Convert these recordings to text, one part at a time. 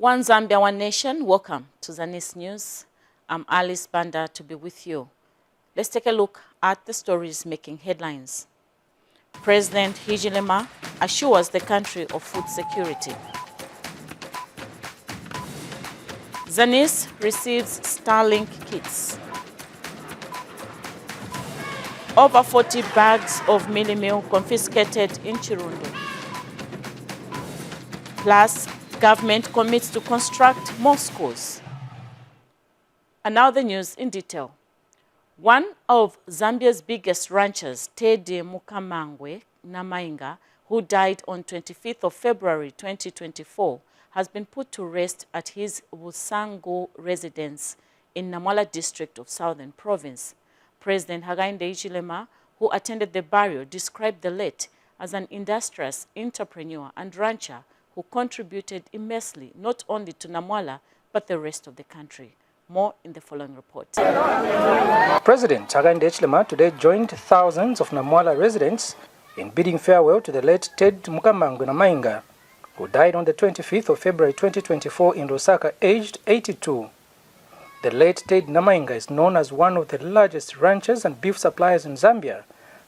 One Zambia, one nation. Welcome to ZANIS News. I'm Alice Banda to be with you. Let's take a look at the stories making headlines. President Hichilema assures the country of food security. ZANIS receives Starlink kits. Over 40 bags of mealie meal confiscated in Chirundo. Plus, government commits to construct more schools. And now the news in detail. One of Zambia's biggest ranchers, Teddy Mukamangwe Namainga, who died on 25th of February 2024, has been put to rest at his Busango residence in Namwala district of Southern Province. President Hakainde Hichilema, who attended the burial, described the late as an industrious entrepreneur and rancher who contributed immensely not only to Namwala but the rest of the country. More in the following report. President Hakainde Hichilema today joined thousands of Namwala residents in bidding farewell to the late Ted Mukamangwe Namainga, who died on the 25th of February 2024 in Lusaka, aged 82. The late Ted Namainga is known as one of the largest ranchers and beef suppliers in Zambia,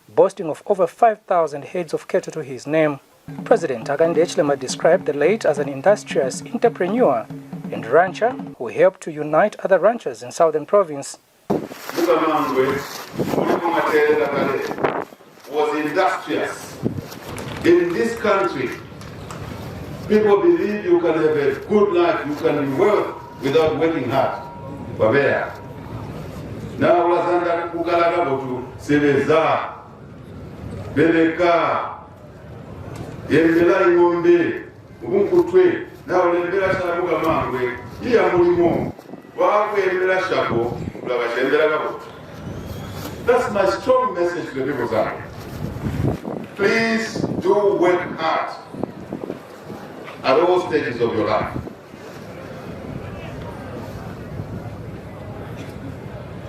boasting of over 5,000 heads of cattle to his name. President Hakainde Hichilema described the late as an industrious entrepreneur and rancher who helped to unite other ranchers in Southern Province. Mukamangwe was industrious. In this country, people believe you can have a good life, you can be wealthy without working hard. Babea. Now lazanda kukalaga botu sebeza beleka yembela ingombe ubunkutwe na olembela sana Mukamangwe iya mulimo wakwe yembela shako ulabashembela gabo. That's my strong message to the people of Zambia. Please do work hard at all stages of your life.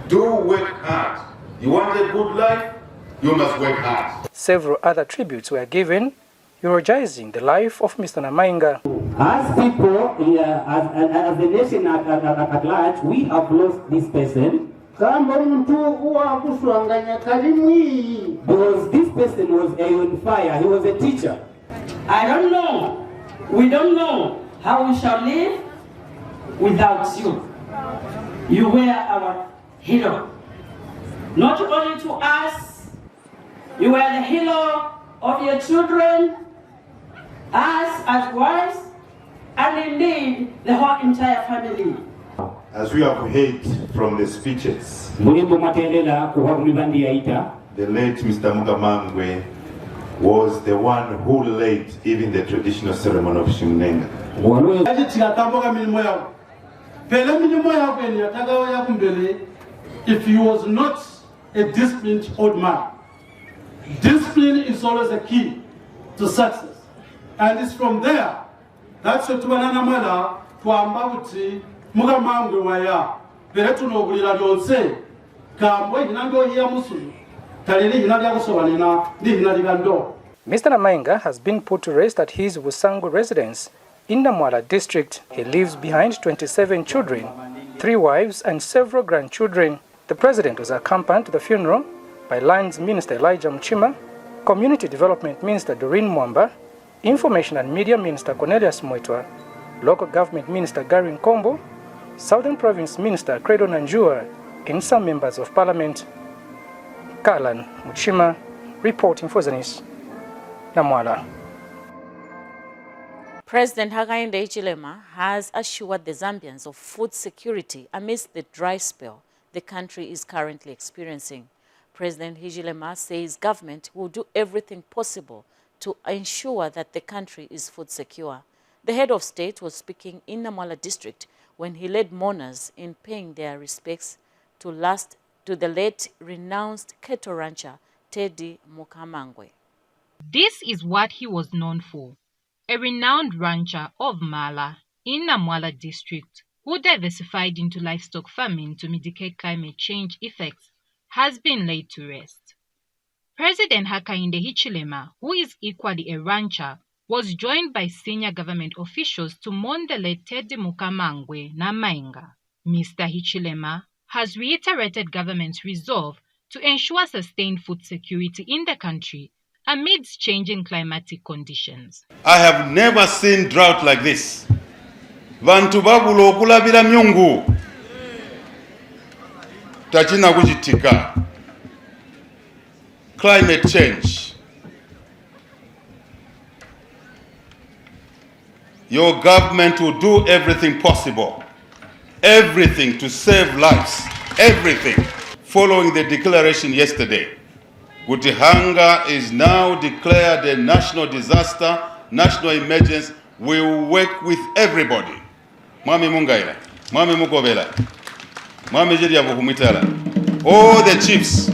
Do work hard. You want a good life? You must work hard. Several other tributes were given, eulogizing the life of Mr. Namainga. As people, as the nation at large, we have lost this person. Because this person was on fire, he was a teacher. I don't know, we don't know how we shall live without you. You were our hero. Not only to us, you were the hero of your children, us as wives, and indeed the whole entire family. As we have heard from the speeches, the late Mr. Mukamangwe was the one who led even the traditional ceremony of Shimnenga. If he was not a disciplined old man, discipline is always a key to success. And it's from there that's what Namala to Ambabuti Mukamangwe waya. Peretuno Gulila Jonse, Kamwe Hinando Yamusu, Talini Hinadia Ni Hinadigando. Mr. Namainga has been put to rest at his Busango residence in Namwala district. He leaves behind 27 children, 3 wives and several grandchildren. The president was accompanied to the funeral by Lands Minister Elijah Mchima, Community Development Minister Doreen Mwamba, Information and Media Minister Cornelius Mwetwa, Local Government Minister Gary Nkombo, Southern Province Minister Credo Nanjua, and some members of Parliament. Kalan Mchima, reporting for ZANIS, Namwala. President Hakainde Hichilema has assured the Zambians of food security amidst the dry spell the country is currently experiencing. President Hichilema says government will do everything possible to ensure that the country is food secure. The head of state was speaking in Namwala district when he led mourners in paying their respects to the late renounced cattle rancher Teddy Mukamangwe. This is what he was known for, a renowned rancher of Mala in Namwala district who diversified into livestock farming to mitigate climate change effects, has been laid to rest. President Hakainde Hichilema, who is equally a rancher, was joined by senior government officials to mourn the late Teddy Mukamangwe Namainga. Mr. Hichilema has reiterated government's resolve to ensure sustained food security in the country amidst changing climatic conditions. I have never seen drought like this. Bantu babula okulabira myungu. Tachina kuchitika. Climate change. Your government will do everything possible. Everything to save lives. Everything. Following the declaration yesterday, Guti hunger is now declared a national disaster, national emergency. We will work with everybody. Mwami Mungaila, Mwami Mukobela, Mwami Jiriabu Humitala, all the chiefs,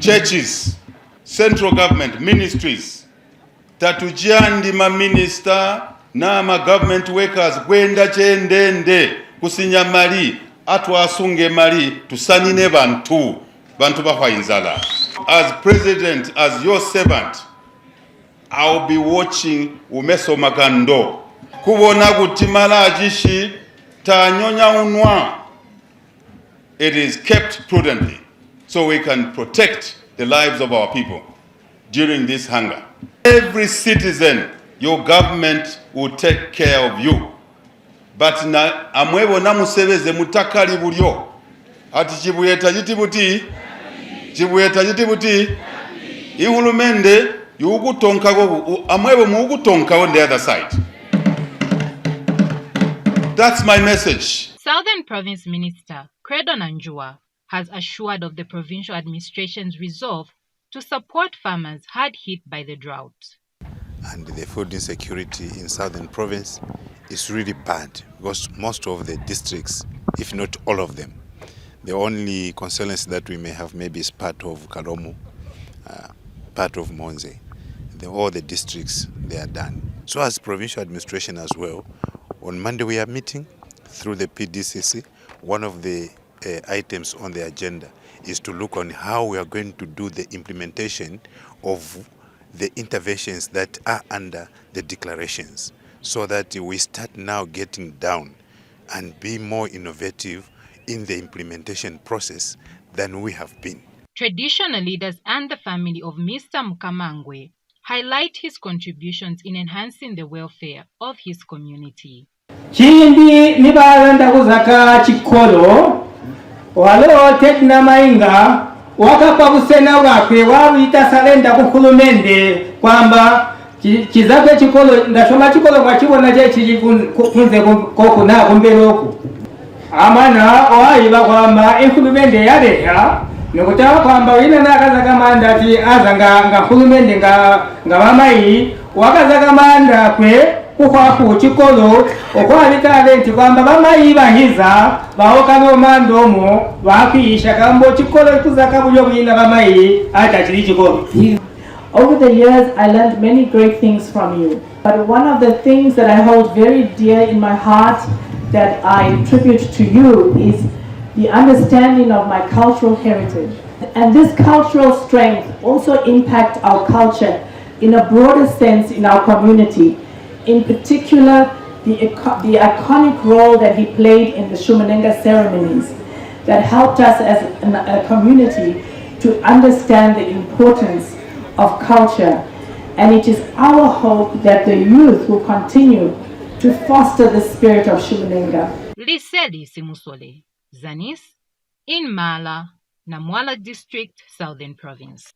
churches, central government, ministries, Tatujandi ma minister, na ma government workers, gwenda chendende, kusinya mali, atwa asunge mali, tusanine bantu bahwa inzala. As president, as your servant, I'll be watching umeso magando. Kubona gutimala ajishi, tanyonya unwa. It is kept prudently so we can protect the lives of our people during this hunger. Every citizen, your government will take care of you. But na amwebo namusebeze mutakali bulyo. Ati chibuyeta jitibuti, chibuyeta jitibuti, ihulumende yugutonkago amwebo mugutonkago on the other side. That's my message. Southern Province Minister Credo Nanjua has assured of the provincial administration's resolve to support farmers hard hit by the drought. And the food insecurity in Southern Province is really bad because most of the districts, if not all of them, the only consolence that we may have maybe is part of Karomu, part of Monze. All the districts, they are done. So as provincial administration as well, on Monday we are meeting through the PDCC. One of the items on the agenda is to look on how we are going to do the implementation of the interventions that are under the declarations, so that we start now getting down and be more innovative in the implementation process than we have been. Traditional leaders and the family of Mr. Mukamangwe highlight his contributions in enhancing the welfare of his community. Chindi nibalanda kuzaka chikolo walo tekna mainga wakapa busena wakwe wawita salenda kukulumende kwamba kizake chikolo ndashoma chikolo mwachibona je chikunze koko na kumbeloku amana waiba kwamba ikulumende yaleha nokutaka kwamba wina nakaza kamanda ati azanga ngakulumende nga mamayi wakaza kamanda kwe kukwaku chikolo okwalika abenti kwamba bamayi bahiza baokano mandomo bakwisha kambo chikolo kuzaka bulyo bwina bamayi ata chili chikolo. Over the years, I learned many great things from you. But one of the things that I hold very dear in my heart that I attribute to you is the understanding of my cultural heritage. And this cultural strength also impacts our culture in a broader sense in our community. In particular, the iconic role that he played in the Shumanenga ceremonies that helped us as a community to understand the importance of culture. And it is our hope that the youth will continue to foster the spirit of Shumanenga. Liseli Simusole, ZANIS, in Mala, Namwala District, Southern Province.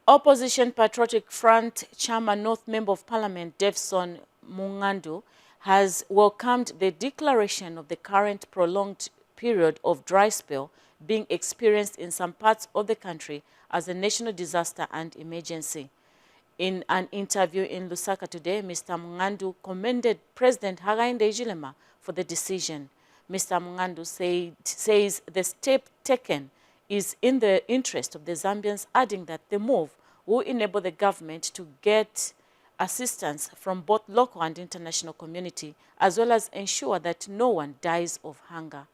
Opposition Patriotic Front Chairman North Member of Parliament Devson Mungandu has welcomed the declaration of the current prolonged period of dry spell being experienced in some parts of the country as a national disaster and emergency. In an interview in Lusaka today, Mr. Mungandu commended President Hakainde Hichilema for the decision. Mr. Mungandu says the step taken is in the interest of the Zambians, adding that the move will enable the government to get assistance from both local and international community, as well as ensure that no one dies of hunger.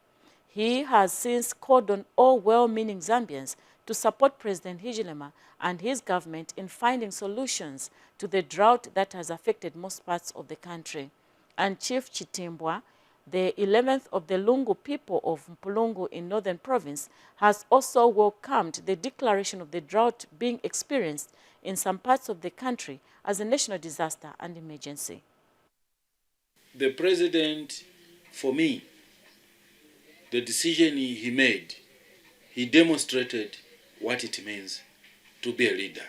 He has since called on all well-meaning Zambians to support President Hichilema and his government in finding solutions to the drought that has affected most parts of the country. And Chief Chitimbwa, the 11th of the Lungu people of Mpulungu in Northern Province, has also welcomed the declaration of the drought being experienced in some parts of the country as a national disaster and emergency. The president, for me, the decision he made, he demonstrated what it means to be a leader.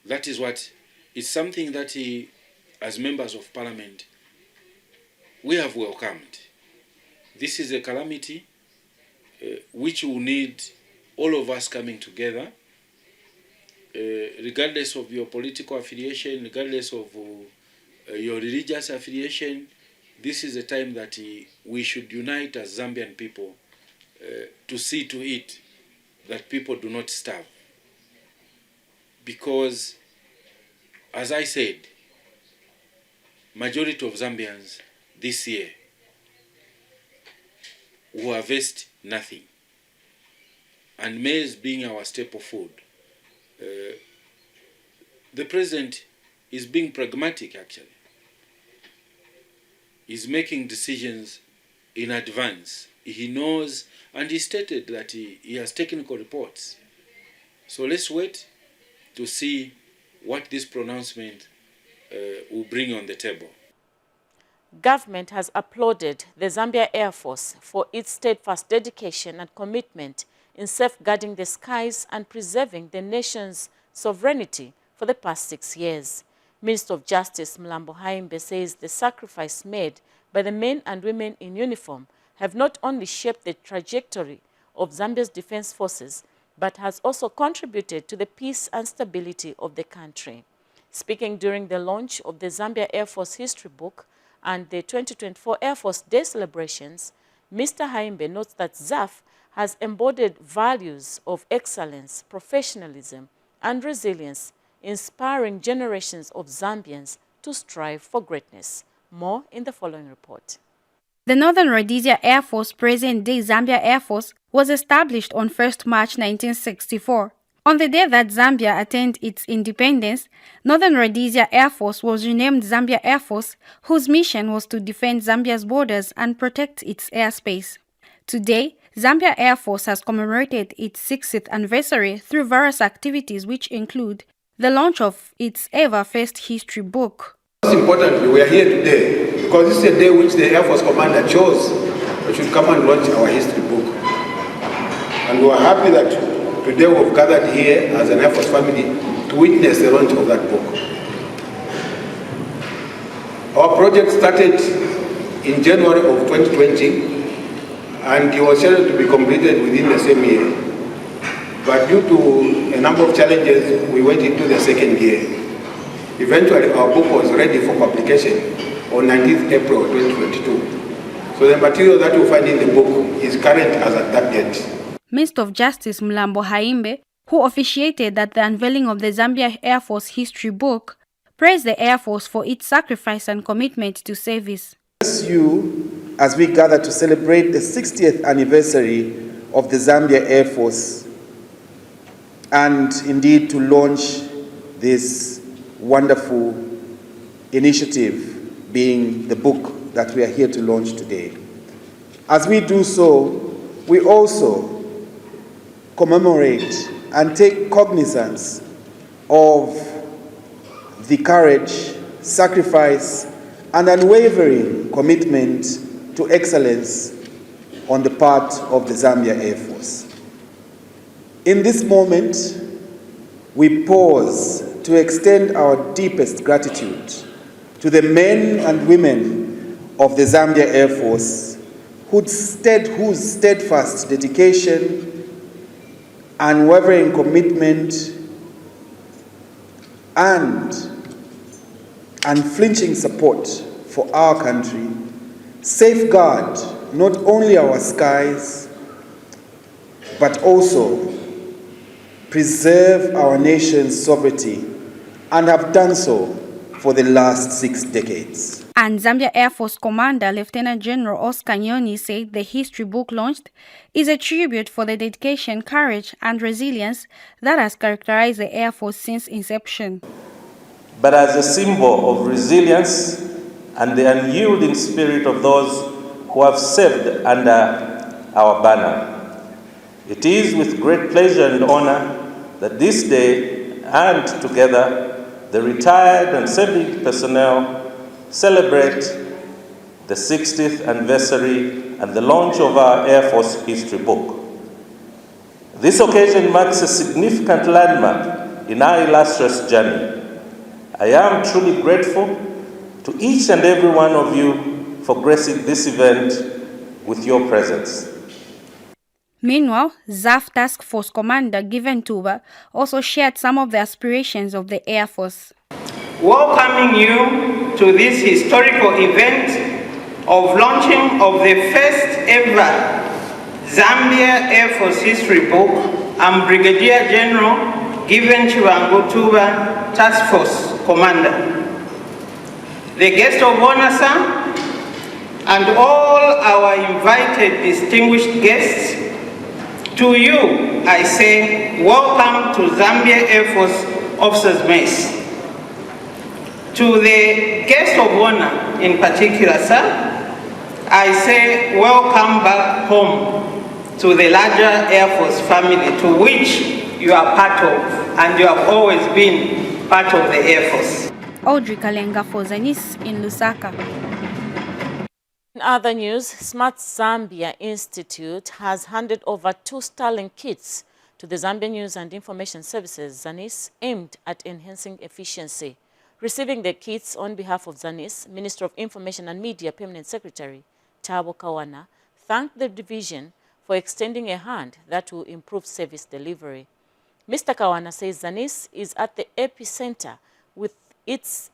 That is what, it's something that he, as members of parliament, we have welcomed. This is a calamity which will need all of us coming together, regardless of your political affiliation, regardless of your religious affiliation. This is a time that we should unite as Zambian people to see to it that people do not starve. Because, as I said, majority of Zambians this year will harvest nothing. And maize being our staple food, the president is being pragmatic, actually. He's making decisions in advance. He knows, and he stated that he has technical reports. So let's wait to see what this pronouncement will bring on the table. Government has applauded the Zambia Air Force for its steadfast dedication and commitment in safeguarding the skies and preserving the nation's sovereignty for the past 6 years. Minister of Justice Mlambo Haimbe says the sacrifice made by the men and women in uniform have not only shaped the trajectory of Zambia's defense forces, but has also contributed to the peace and stability of the country. Speaking during the launch of the Zambia Air Force History Book and the 2024 Air Force Day celebrations, Mr. Haimbe notes that ZAF has embodied values of excellence, professionalism, and resilience, inspiring generations of Zambians to strive for greatness. More in the following report. The Northern Rhodesia Air Force, present-day Zambia Air Force, was established on 1st March 1964. On the day that Zambia attained its independence, Northern Rhodesia Air Force was renamed Zambia Air Force, whose mission was to defend Zambia's borders and protect its airspace. Today, Zambia Air Force has commemorated its 60th anniversary through various activities which include the launch of its ever-first history book. Most importantly, we are here today because this is a day which the Air Force Commander chose we should come and launch our history book. And we are happy that today we've gathered here as an Air Force family to witness the launch of that book. Our project started in January of 2020 and it was scheduled to be completed within the same year. But due to a number of challenges, we went into the second year. Eventually, our book was ready for publication on 19th April 2022. So the material that you find in the book is current as at that date. Minister of Justice Mlambo Haimbe, who officiated at the unveiling of the Zambia Air Force History Book, praised the Air Force for its sacrifice and commitment to service. As we gather to celebrate the 60th anniversary of the Zambia Air Force and indeed to launch this wonderful initiative being the book that we are here to launch today. As we do so, we also commemorate and take cognizance of the courage, sacrifice, and unwavering commitment to excellence on the part of the Zambia Air Force. In this moment, we pause to extend our deepest gratitude to the men and women of the Zambia Air Force whose steadfast dedication, unwavering commitment, and unflinching support for our country safeguard not only our skies, but also preserve our nation's sovereignty and have done so for the last 6 decades. And Zambia Air Force Commander Lieutenant General Oscar Nyoni said the history book launched is a tribute for the dedication, courage, and resilience that has characterized the Air Force since inception. But as a symbol of resilience and the unyielding spirit of those who have served under our banner, it is with great pleasure and honor that this day and together the retired and serving personnel celebrate the 60th anniversary and the launch of our Air Force history book. This occasion marks a significant landmark in our illustrious journey. I am truly grateful to each and every one of you for gracing this event with your presence. Meanwhile, ZAF Task Force Commander Given Tuba also shared some of the aspirations of the Air Force. Welcoming you to this historical event of launching of the first ever Zambia Air Force History Book, I'm Brigadier General Given Chiwango Tuba, Task Force Commander. The guest of honor, sir, and all our invited distinguished guests, to you I say welcome to Zambia Air Force Officers Mess. To the guest of honor in particular, sir, I say welcome back home to the larger Air Force family to which you are part of, and you have always been part of the Air Force. Audrey Kalenga for ZANIS in Lusaka. In other news, Smart Zambia Institute has handed over 2 Starlink kits to the Zambia News and Information Services, ZANIS, aimed at enhancing efficiency. Receiving the kits on behalf of ZANIS, Minister of Information and Media Permanent Secretary Thabo Kawana thanked the division for extending a hand that will improve service delivery. Mr. Kawana says ZANIS is at the epicenter with its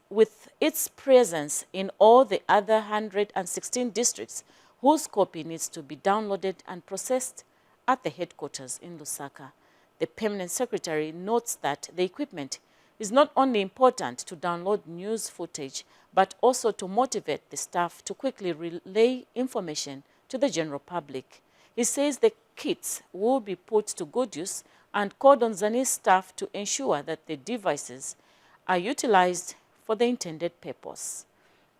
presence in all the other 116 districts whose copy needs to be downloaded and processed at the headquarters in Lusaka. The Permanent Secretary notes that the equipment is not only important to download news footage, but also to motivate the staff to quickly relay information to the general public. He says the kits will be put to good use and called on ZANIS staff to ensure that the devices are utilized for the intended purpose.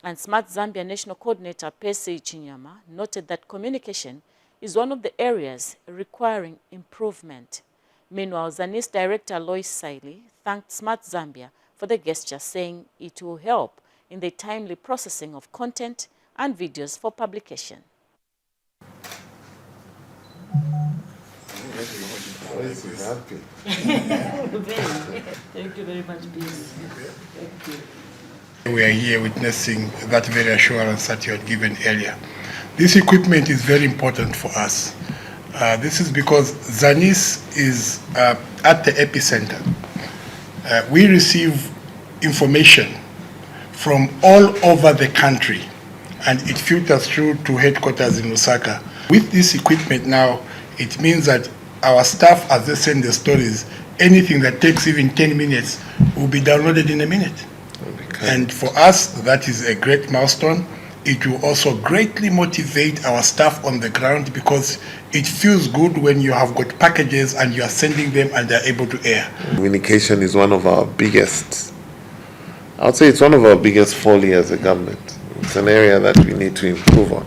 And Smart Zambia National Coordinator Percy Chinyama noted that communication is one of the areas requiring improvement. Meanwhile, ZANIS Director Lois Saili thanked Smart Zambia for the gesture, saying it will help in the timely processing of content and videos for publication. Thank you very much, please. Thank you. We are here witnessing that very assurance that you had given earlier. This equipment is very important for us. This is because ZANIS is at the epicenter. We receive information from all over the country, and it filters through to headquarters in Lusaka. With this equipment now, it means that our staff, as they send the stories, anything that takes even 10 minutes will be downloaded in a minute. Okay. And for us, that is a great milestone. It will also greatly motivate our staff on the ground, because it feels good when you have got packages and you are sending them and they're able to air. Communication is one of our biggest, I would say it's one of our biggest folly as a government. It's an area that we need to improve on.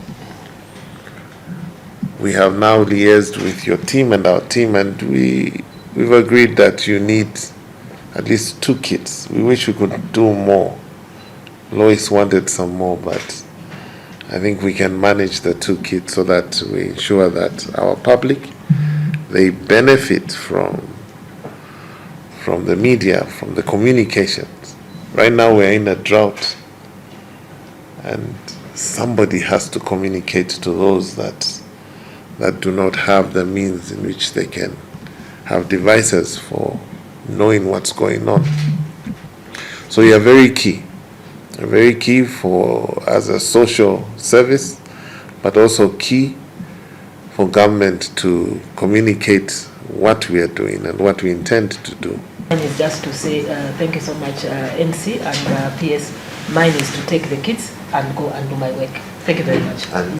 We have now liaised with your team and our team, and we've agreed that you need at least 2 kits. We wish we could do more. Lois wanted some more, but I think we can manage the 2 kits so that we ensure that our public, they benefit from the media, from the communications. Right now we're in a drought, and somebody has to communicate to those that do not have the means in which they can have devices for knowing what's going on. So you are very key for as a social service, but also key for government to communicate what we are doing and what we intend to do. Mine is just to say thank you so much, NC and PS. Mine is to take the kids and go and do my work. Thank you very much.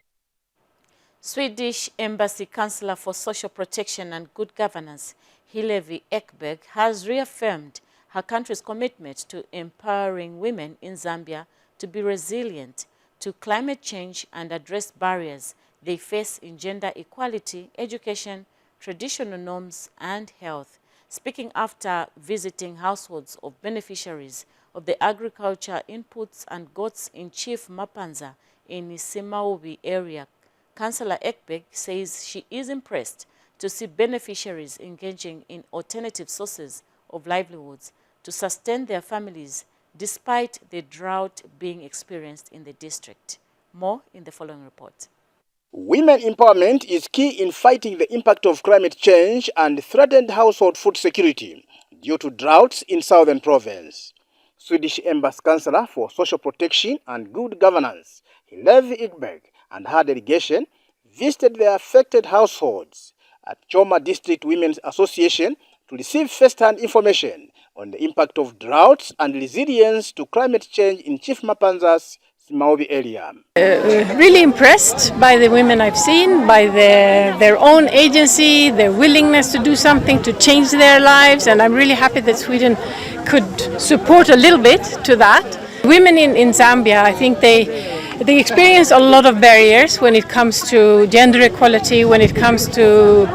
Swedish Embassy Councillor for Social Protection and Good Governance, Hillevi Ekberg, has reaffirmed her country's commitment to empowering women in Zambia to be resilient to climate change and address barriers they face in gender equality, education, traditional norms, and health. Speaking after visiting households of beneficiaries of the agriculture inputs and goats in Chief Mapanza in Simaubi area, Councillor Ekberg says she is impressed to see beneficiaries engaging in alternative sources of livelihoods to sustain their families despite the drought being experienced in the district. More in the following report. Women empowerment is key in fighting the impact of climate change and threatened household food security due to droughts in Southern Province. Swedish Embassy Councillor for Social Protection and Good Governance, Hillevi Ekberg, and her delegation visited the affected households at Choma District Women's Association to receive first-hand information on the impact of droughts and resilience to climate change in Chief Mapanza's Simaubi area. Really impressed by the women I've seen, by their own agency, their willingness to do something to change their lives, and I'm really happy that Sweden could support a little bit to that. Women in Zambia, I think they experience a lot of barriers when it comes to gender equality, when it comes to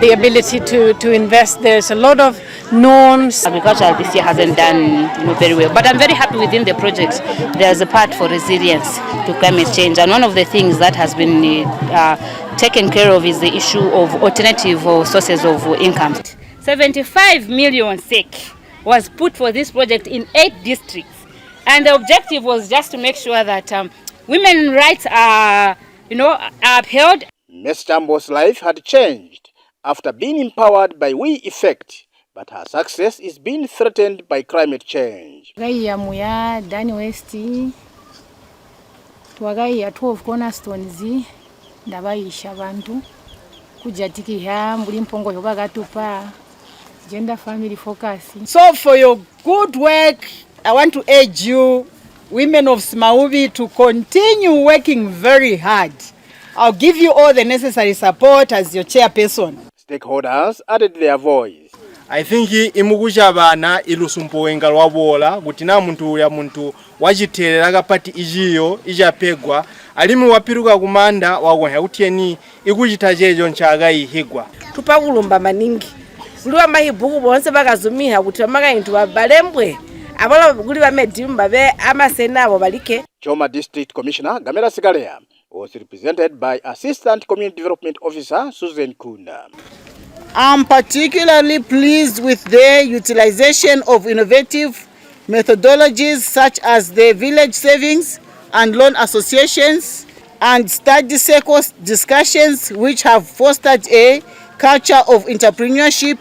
the ability to invest. There's a lot of norms. Agriculture this year hasn't done very well, but I'm very happy within the project. There's a part for resilience to climate change, and one of the things that has been taken care of is the issue of alternative sources of income. 75 million SEK was put for this project in 8 districts. And the objective was just to make sure that women's rights are, upheld. Ms. Chambo's life had changed after being empowered by We Effect, but her success is being threatened by climate change. Muya Dani West, twagaiya 12 cornerstones ndabayisha abantu kujatikira mbuli mpongo yobagatupa gender family focus. So for your good work, I want to urge you, women of Simaubi, to continue working very hard. I'll give you all the necessary support as your chairperson. Stakeholders added their voice. I think imukusha bana ilusumpowenga lwabola kuti na muntu ya muntu wachiterera pati ijiyo ijapegwa alimu wapiruka kumanda wagonya utieni ikuchita chejo nchagayihigwa tupakulumba maningi kuliwa mahibuku bonse bakazumiha kuti amakaintu babalembwe abala kuli bamedimba be amasena abo balike. Choma District Commissioner Gamera Sigalea was represented by Assistant Community Development Officer Susan Kuna. I'm particularly pleased with the utilization of innovative methodologies such as the village savings and loan associations and study circles discussions which have fostered a culture of entrepreneurship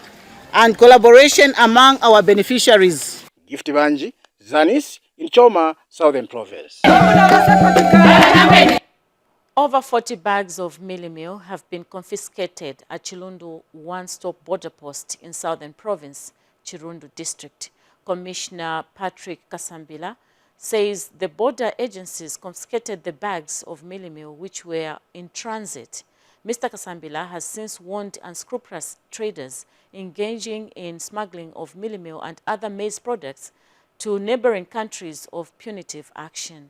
and collaboration among our beneficiaries. Gift Banji, ZANIS in Choma, Southern Province. Over 40 bags of mealie meal have been confiscated at Chilundu one-stop border post in Southern Province, Chirundu District. Commissioner Patrick Kasambila says the border agencies confiscated the bags of mealie meal which were in transit. Mr. Kasambila has since warned unscrupulous traders engaging in smuggling of mealie meal and other maize products to neighboring countries of punitive action.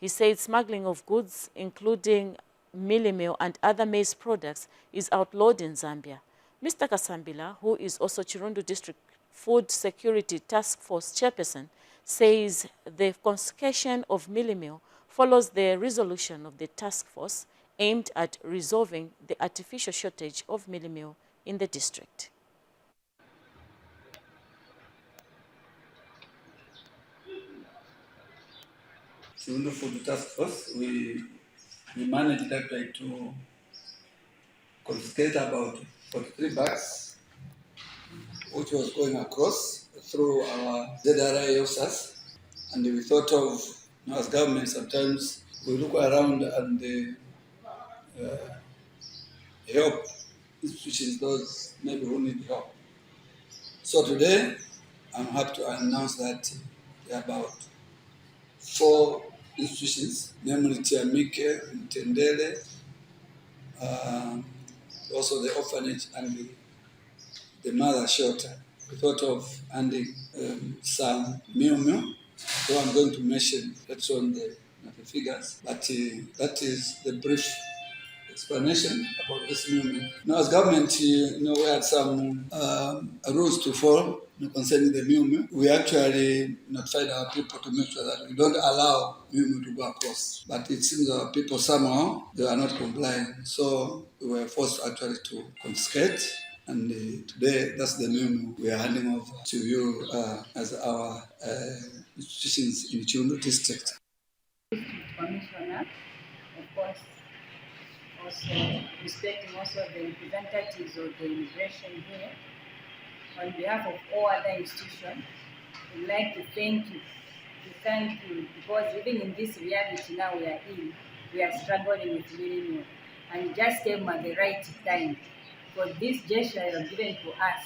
He said smuggling of goods, including mealie meal and other maize products, is outlawed in Zambia. Mr. Kasambila, who is also Chirundu District Food Security Task Force chairperson, says the confiscation of mealie meal follows the resolution of the task force aimed at resolving the artificial shortage of mealie meal in the district. Chirundu Food Task Force, we managed that way to confiscate about 43 bags, which was going across through our ZRI officers. And we thought of, as government, sometimes we look around and help institutions, those maybe who need help. So today, I'm happy to announce that there are about 4 institutions, namely Tiamike, Tendele, also the orphanage and the mother shelter. We thought of handing some Miu, so I'm going to mention that's on the figures, but that is the brief explanation about this movement. Now, as government, we had some rules to follow concerning the movement. We actually notified our people to make sure that we don't allow movement to go across. But it seems our people somehow, they are not complying. So we were forced actually to confiscate. And today, that's the movement we are handing over to you as our institutions in Chundu district. Commissioner, of course, also respecting also the representatives of the immigration here. On behalf of all other institutions, we'd like to thank you. Because even in this reality now we are in, we are struggling with minimum. And it just came at the right time. For this gesture you have given to us,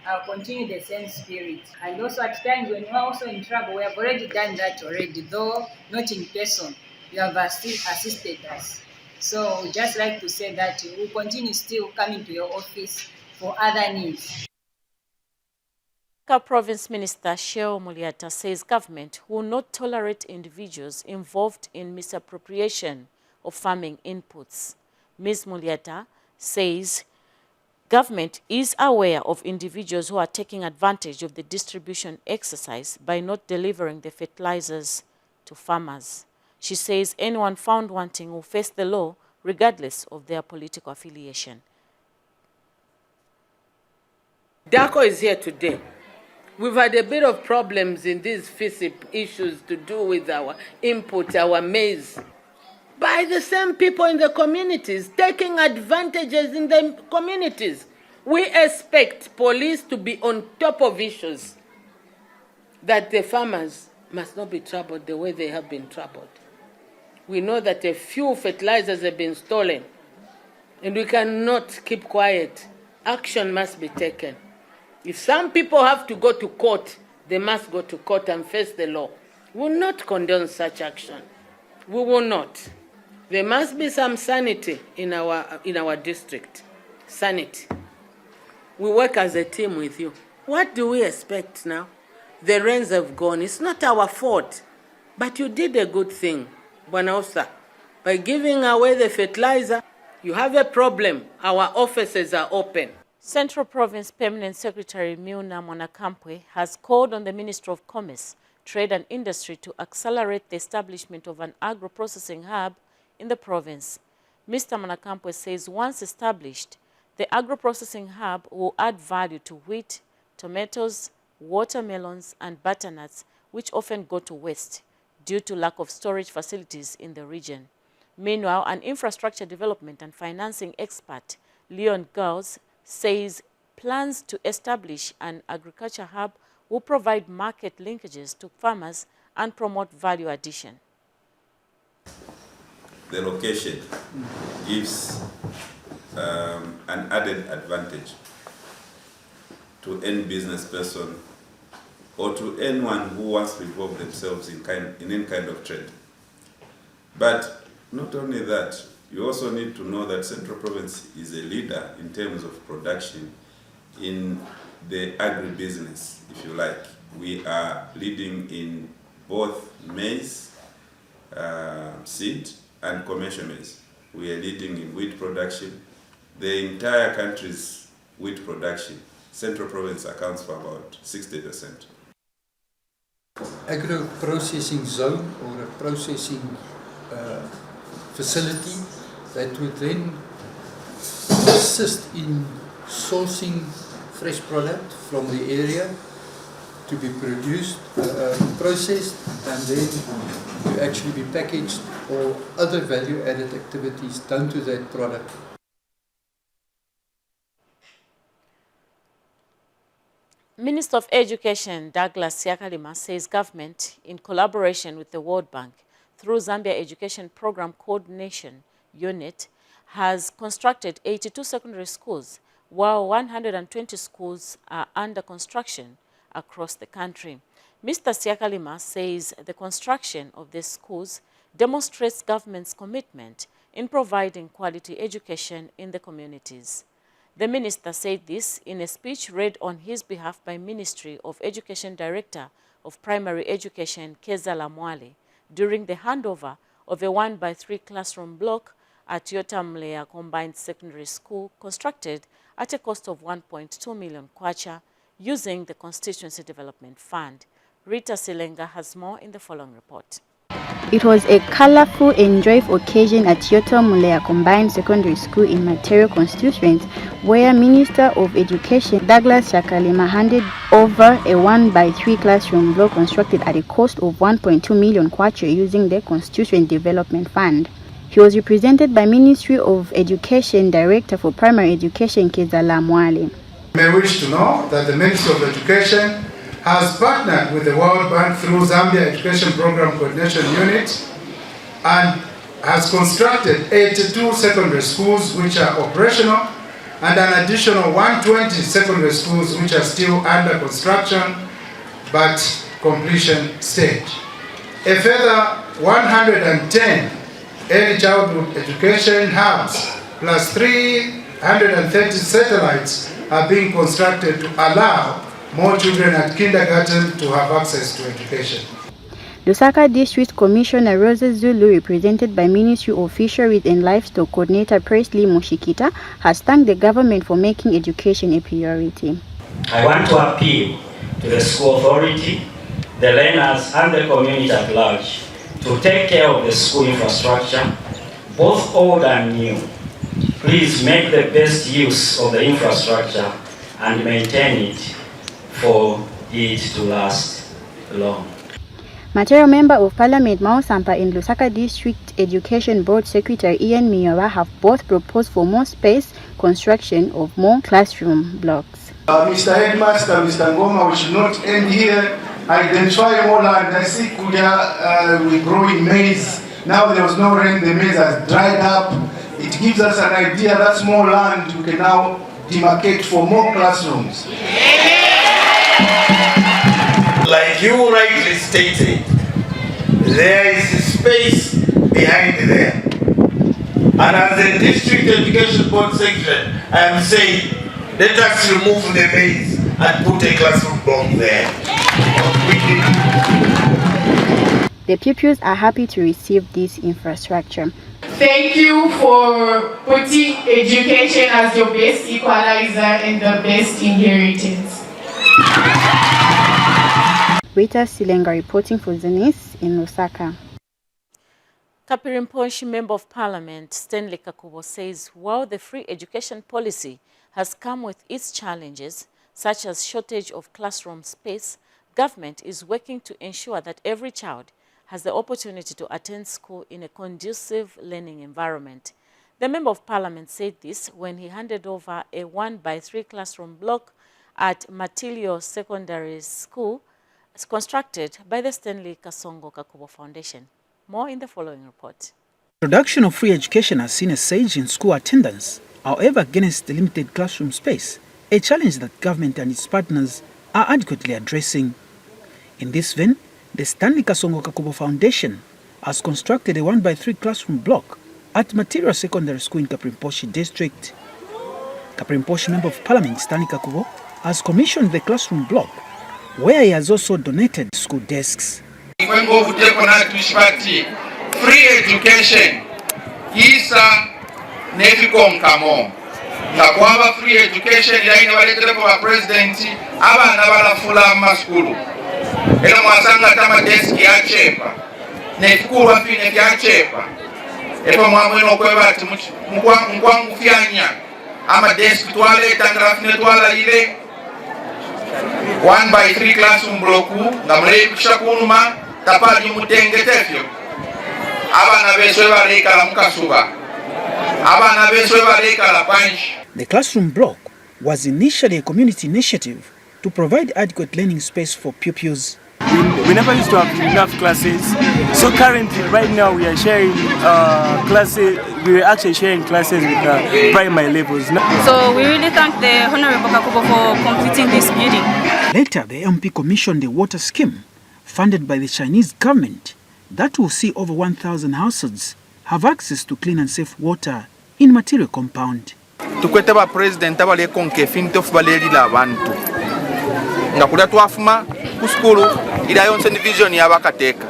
I'll continue the same spirit. And also at times when we're also in trouble, we have already done that already, though not in person. You have assisted us. So we'd just like to say that we'll continue still coming to your office for other needs. Province Minister Sheo Muliata says government will not tolerate individuals involved in misappropriation of farming inputs. Ms. Muliata says government is aware of individuals who are taking advantage of the distribution exercise by not delivering the fertilizers to farmers. She says anyone found wanting will face the law regardless of their political affiliation. DACO is here today. We've had a bit of problems in these FISIP issues to do with our input, our maize, by the same people in the communities, taking advantages in the communities. We expect police to be on top of issues, that the farmers must not be troubled the way they have been troubled. We know that a few fertilizers have been stolen, and we cannot keep quiet. Action must be taken. If some people have to go to court, they must go to court and face the law. We will not condone such action. We will not. There must be some sanity in our district. Sanity. We work as a team with you. What do we expect now? The rains have gone. It's not our fault. But you did a good thing, Bwana. By giving away the fertilizer, you have a problem. Our offices are open. Central Province Permanent Secretary Miuna Monakampwe has called on the Ministry of Commerce, Trade and Industry to accelerate the establishment of an agro-processing hub in the province. Mr. Monakampwe says once established, the agro-processing hub will add value to wheat, tomatoes, watermelons, and butternuts, which often go to waste due to lack of storage facilities in the region. Meanwhile, an infrastructure development and financing expert, Leon Girls, says plans to establish an agriculture hub will provide market linkages to farmers and promote value addition. The location gives an added advantage to any business person or to anyone who wants to involve themselves in any kind of trade. But not only that, you also need to know that Central Province is a leader in terms of production in the agribusiness, if you like. We are leading in both maize, seed, and commercial maize. We are leading in wheat production. The entire country's wheat production, Central Province accounts for about 60%. Agro-processing zone or a processing facility that would then assist in sourcing fresh product from the area to be produced, processed, and then to actually be packaged or other value-added activities done to that product. Minister of Education Douglas Siakalima says government, in collaboration with the World Bank, through Zambia Education Program Coordination Unit, has constructed 82 secondary schools, while 120 schools are under construction across the country. Mr. Siakalima says the construction of the schools demonstrates government's commitment in providing quality education in the communities. The minister said this in a speech read on his behalf by Ministry of Education Director of Primary Education, Keza Lamwale, during the handover of a 1x3 classroom block at Yotamlea Combined Secondary School, constructed at a cost of 1.2 million kwacha using the Constituency Development Fund. Rita Silenga has more in the following report. It was a colorful and joyful occasion at Yoto Mulea Combined Secondary School in Material constituency, where Minister of Education Douglas Shakalima handed over a 1x3 classroom block constructed at a cost of 1.2 million kwacha using the Constituency Development Fund. He was represented by Ministry of Education Director for Primary Education, Keza Lamwale. You may wish to know that the Ministry of Education has partnered with the World Bank through Zambia Education Program Coordination Unit and has constructed 82 secondary schools which are operational and an additional 120 secondary schools which are still under construction but completion stage. A further 110 early childhood education hubs plus 330 satellites are being constructed to allow more children at kindergarten to have access to education. Lusaka District Commissioner Rosa Zulu, represented by Ministry of Fisheries and Livestock Coordinator Presley Mushikita, has thanked the government for making education a priority. I want to appeal to the school authority, the learners and the community at large to take care of the school infrastructure, both old and new. Please make the best use of the infrastructure and maintain it for it to last long. Material Member of Parliament Mao Sampa and Lusaka District Education Board Secretary Ian Miora have both proposed for more space, construction of more classroom blocks. Mr. Headmaster, Mr. Ngoma, we should not end here. Identify more land. I see Kuya, we grow in maize. Now there was no rain, the maize has dried up. It gives us an idea that's more land we can now demarcate for more classrooms. Like you rightly stated, there is space behind there. And as the District Education Board Secretary, I am saying, let us remove the maize and put a classroom block there. The pupils are happy to receive this infrastructure. Thank you for putting education as your best equalizer and the best inheritance. Rita Silenga reporting for ZANIS in Lusaka. Kapirimposhi Member of Parliament Stanley Kakubo says while the free education policy has come with its challenges, such as shortage of classroom space, government is working to ensure that every child has the opportunity to attend school in a conducive learning environment. The Member of Parliament said this when he handed over a 1x3 classroom block at Matilio Secondary School, constructed by the Stanley Kasongo Kakubo Foundation. More in the following report. Production of free education has seen a surge in school attendance, however against the limited classroom space, a challenge that government and its partners are adequately addressing. In this vein, the Stanley Kasongo Kakubo Foundation has constructed a 1x3 classroom block at Material Secondary School in Kapirimposhi District. Kapirimposhi Member of Parliament Stanley Kakubo has commissioned the classroom block, where he has also donated school desks. Free education isa nefikom kamo ngakwaba free education yaine baletere kwa president abana balafula maskulu era mwasanga tama desk ya chepa nefukulu afine ya chepa epo mwamweno kwebati mkwangu fyanya ama desk twale tangrafine twala ile 1x3 classroom bloku ngamle kushakunuma tapaji mutenge tefyo abana beswe baleka mukasuba abana beswe baleka banch. The classroom block was initially a community initiative to provide adequate learning space for pupils. We never used to have enough classes, so currently right now we are sharing classes. We are actually sharing classes with primary levels. So we really thank the Honorable Kakubo for completing this building. Later, the MP commissioned a water scheme funded by the Chinese government that will see over 1,000 households have access to clean and safe water in material compound. tukwete ba president abalekonke finto fubalelila abantu nga kulia twafuma ku skulu ila yonse ni vision yabakateka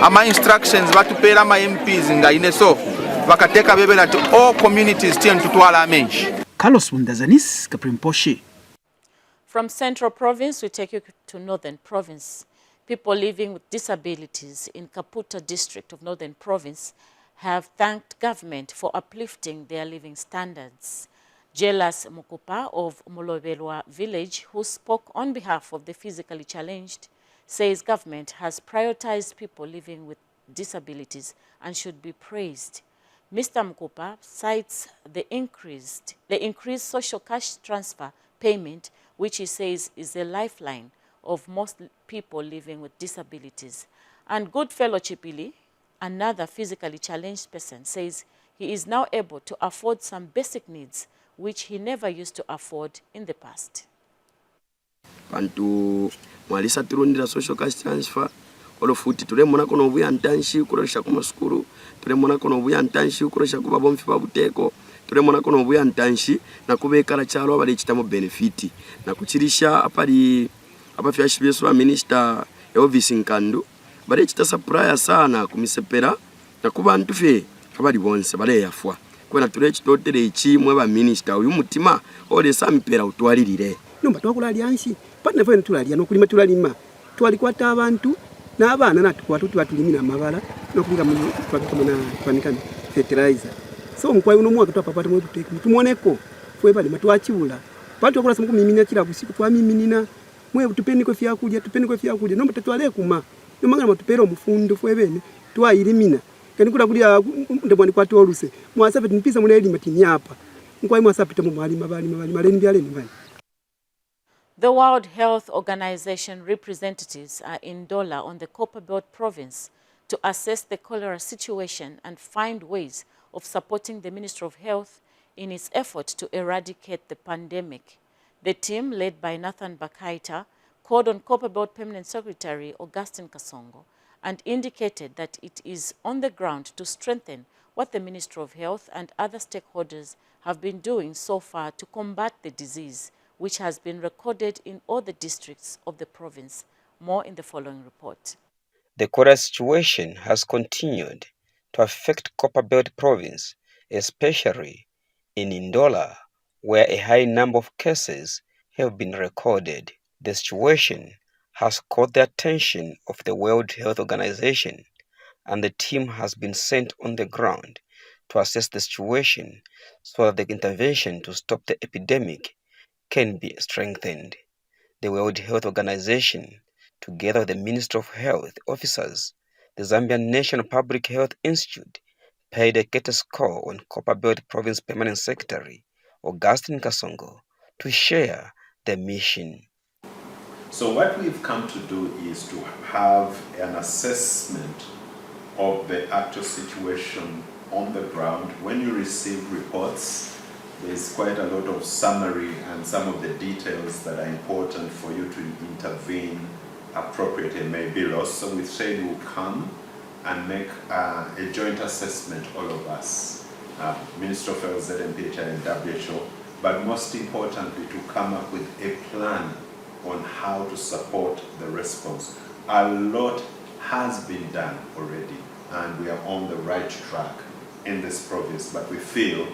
ama instructions batupera ama MPs nga ineso bakateka bebela to all communities tien tutwala amenshi. Carlos ZANIS Kaprimposhi. From Central Province, we take you to Northern Province. People living with disabilities in Kaputa district of Northern Province have thanked government for uplifting their living standards. Jelas Mukupa of Mulobelwa village, who spoke on behalf of the physically challenged, says government has prioritized people living with disabilities and should be praised. Mr. Mukupa cites the increased social cash transfer payment, which he says is the lifeline of most people living with disabilities. And Goodfellow Chipili, another physically challenged person, says he is now able to afford some basic needs which he never used to afford in the past. Bantu mwalisa turundira social cash transfer olofuti tulemona kono buya ntanshi kuresha kuma skuru tulemona kono buya ntanshi kuresha kuba bomfi babuteko tulemona kono buya ntanshi na kubekala cyalo abali kitamo benefit na kuchirisha apali abafyashibyeso ba minister Elvis Nkandu bali kita surprise sana kumisepera na kubantu fe abali bonse bale yafwa kwena tulechi totere chimwe ba minister uyu mutima ole sampera utwalirire nomba twakulali anshi patna fene tulalia nokulima tulalima twalikwata abantu n'abana natukwata tutulimina amabala nokulinga mu twanika fertilizer so mkwai uno mwaka twapapata mwe tuteke tumoneko fwe bali matwachibula patu akola samu kumimina kila kusiku twamiminina mwe tupeniko fyakuja nomba tatwale kuma nomangana matupero mufundu fwe bene twayilimina kandi kula kulia ndemwani kwatu oluse mwasafe tunipisa muna elima tinyapa mkwai mwasapita mu mwalima bali maleni byaleni bali. The World Health Organization representatives are in Dola on the Copperbelt province to assess the cholera situation and find ways of supporting the Ministry of Health in its effort to eradicate the pandemic. The team, led by Nathan Bakaita, called on Copperbelt Permanent Secretary Augustine Kasongo and indicated that it is on the ground to strengthen what the Ministry of Health and other stakeholders have been doing so far to combat the disease, which has been recorded in all the districts of the province. More in the following report. The cholera situation has continued to affect Copperbelt province, especially in Ndola, where a high number of cases have been recorded. The situation has caught the attention of the World Health Organization, and the team has been sent on the ground to assess the situation so that the intervention to stop the epidemic can be strengthened. The World Health Organization, together with the Ministry of Health officers, the Zambian National Public Health Institute, paid a courtesy call on Copperbelt Province Permanent Secretary Augustine Kasongo to share the mission. So what we've come to do is to have an assessment of the actual situation on the ground. When you receive reports, there's quite a lot of summary and some of the details that are important for you to intervene appropriately may be lost. So we said we'll come and make a joint assessment, all of us, Minister of Health, ZMPHI and WHO, but most importantly to come up with a plan on how to support the response. A lot has been done already and we are on the right track in this province, but we feel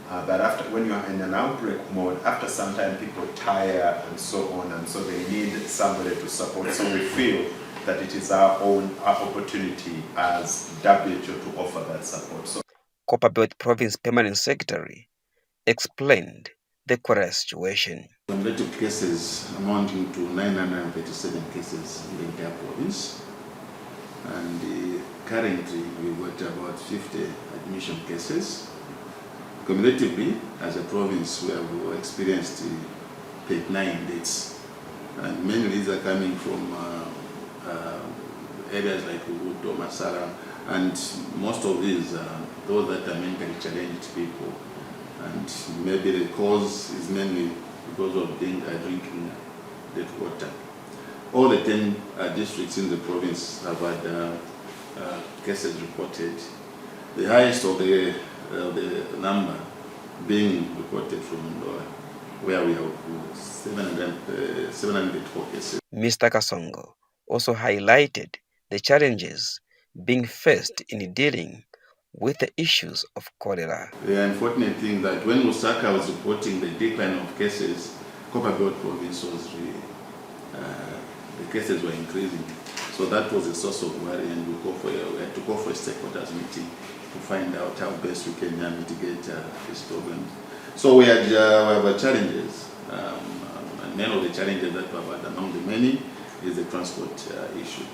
that after, when you are in an outbreak mode, after some time people tire and so on, and so they need somebody to support. So we feel that it is our opportunity as WHO to offer that support. So Copperbelt Province Permanent Secretary explained the cholera situation. Cumulative cases amounting to 937 cases in the entire province, and currently we've got about 50 admission cases. Cumulatively, as a province, we have experienced 39 deaths, and many of these are coming from areas like Ubuto, Masara, and most of these are those that are mentally challenged people. And maybe the cause is mainly because of drinking water. All the 10 districts in the province have had cases reported. The highest of the number being reported from Ndola, where we have 704 cases. Mr. Kasongo also highlighted the challenges being faced in dealing with the issues of cholera. The unfortunate thing that when Lusaka was reporting the decline of cases, Copperbelt province was the cases were increasing. So that was a source of worry, and we had to go for a stakeholders meeting to find out how best we can mitigate this problem. So we have challenges. And many of the challenges that we have had among the many is the transport issue.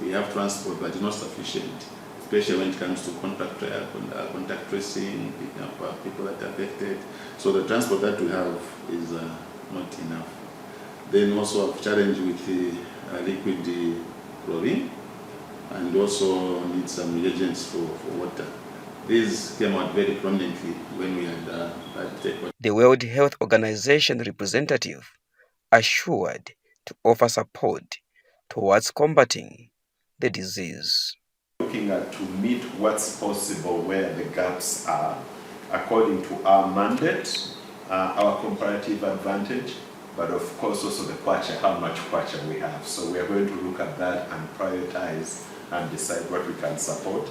We have transport, but it's not sufficient, especially when it comes to contact tracing, picking up people that are affected. So the transport that we have is not enough. Then also have challenge with the liquid chlorine, and also need some reagents for water. These came out very prominently when we had that. The World Health Organization representative assured to offer support towards combating the disease. Looking at to meet what's possible where the gaps are, according to our mandate, our comparative advantage, but of course also the kwacha, how much kwacha we have. So we are going to look at that and prioritize and decide what we can support.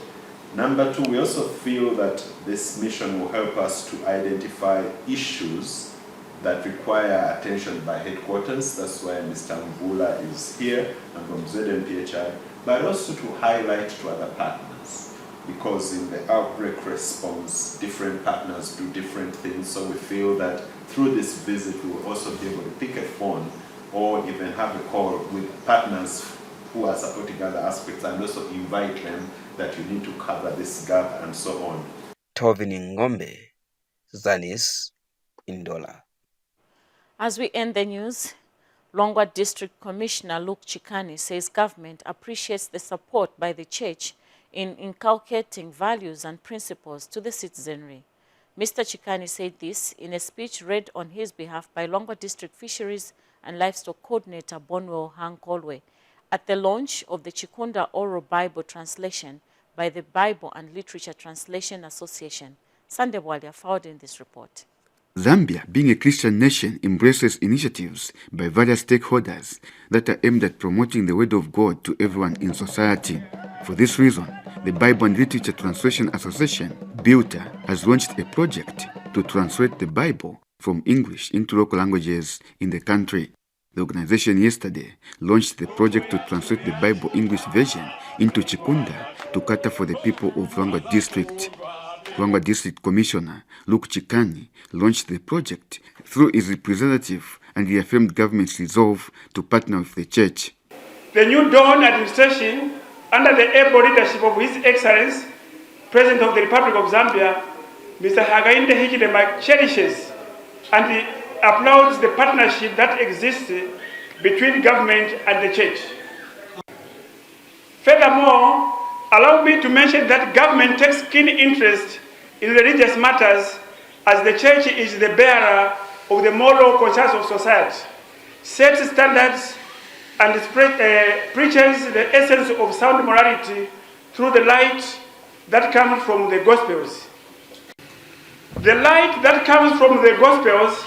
Number two, we also feel that this mission will help us to identify issues that require attention by headquarters. That's why Mr. Mbula is here and from ZNPHI, but also to highlight to other partners, because in the outbreak response, different partners do different things. So we feel that through this visit, we will also be able to pick a phone or even have a call with partners who are supporting other aspects, and also invite them that you need to cover this gap and so on. Tovin Ngombe, ZANIS, Ndola. As we end the news, Longwa District Commissioner Luke Chikani says government appreciates the support by the church in inculcating values and principles to the citizenry. Mr. Chikani said this in a speech read on his behalf by Longwa District Fisheries and Livestock Coordinator Bonwell Hankolwe at the launch of the Chikunda Oral Bible Translation by the Bible and Literature Translation Association. Sande Bwalia forwarded this report. Zambia, being a Christian nation, embraces initiatives by various stakeholders that are aimed at promoting the Word of God to everyone in society. For this reason, the Bible and Literature Translation Association, BILTA, has launched a project to translate the Bible from English into local languages in the country. The organization yesterday launched the project to translate the Bible English version into Chikunda to cater for the people of Longwa District. Longwa District Commissioner Luke Chikani launched the project through his representative and reaffirmed government's resolve to partner with the church. The New Dawn administration, under the able leadership of His Excellency, President of the Republic of Zambia, Mr. Hakainde Hichilema, cherishes and applauds the partnership that exists between government and the church. Furthermore, allow me to mention that government takes keen interest in religious matters, as the church is the bearer of the moral conscience of society, sets standards, and preaches the essence of sound morality through the light that comes from the Gospels. The light that comes from the Gospels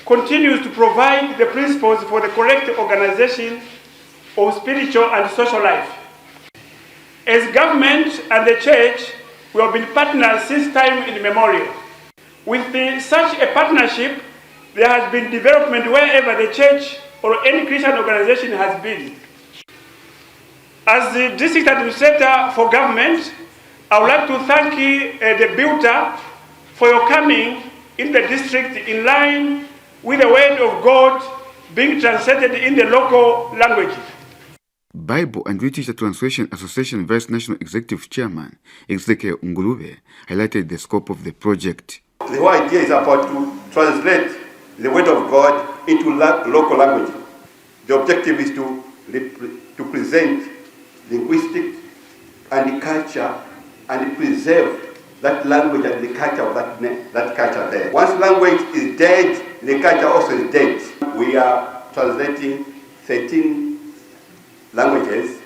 continues to provide the principles for the correct organization of spiritual and social life. As government and the church, we have been partners since time immemorial. With such a partnership, there has been development wherever the church or any Christian organization has been. As the district administrator for government, I would like to thank the BILTA for your coming in the district in line with the word of God being translated in the local language. Bible and Literature Translation Association Vice National Executive Chairman Ezekiel Ngulube highlighted the scope of the project. The whole idea is about to translate the Word of God into local language. The objective is to present linguistic and culture and preserve that language and the culture of that culture there. Once language is dead, the culture also is dead. We are translating 13 languages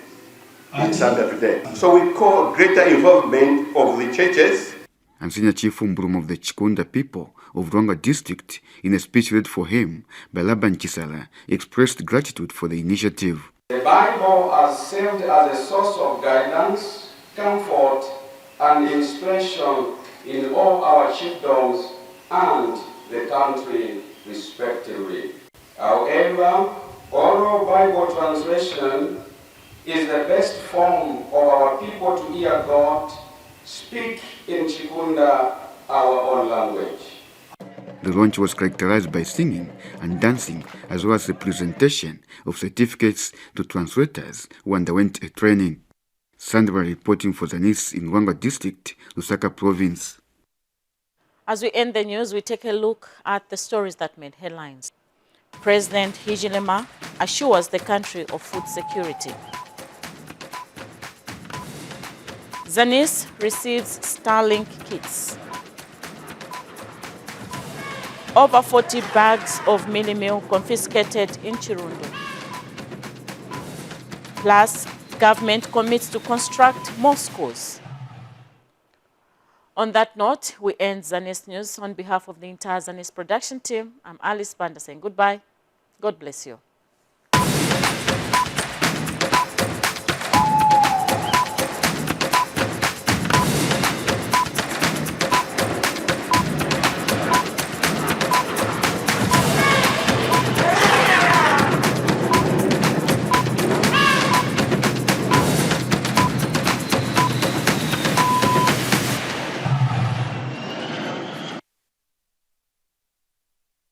in Zambia today. So we call greater involvement of the churches. And Senior Chief Umbrum of the Chikunda people of Rwanga district, in a speech read for him by Laban Chisala, expressed gratitude for the initiative. The Bible has served as a source of guidance, comfort, and inspiration in all our chiefdoms and the country respectively. However, oral Bible translation is the best form of our people to hear God speak in Chikunda, our own language. The launch was characterized by singing and dancing, as well as the presentation of certificates to translators who underwent a training. Sandra reporting for ZANIS in Rwanga district, Lusaka province. As we end the news, we take a look at the stories that made headlines. President Hijilema assures the country of food security. ZANIS receives Starlink kits. Over 40 bags of mini meal confiscated in Chirundo. Plus, government commits to construct more schools. On that note, we end ZANIS News. On behalf of the entire ZANIS production team, I'm Alice Banda saying goodbye. God bless you.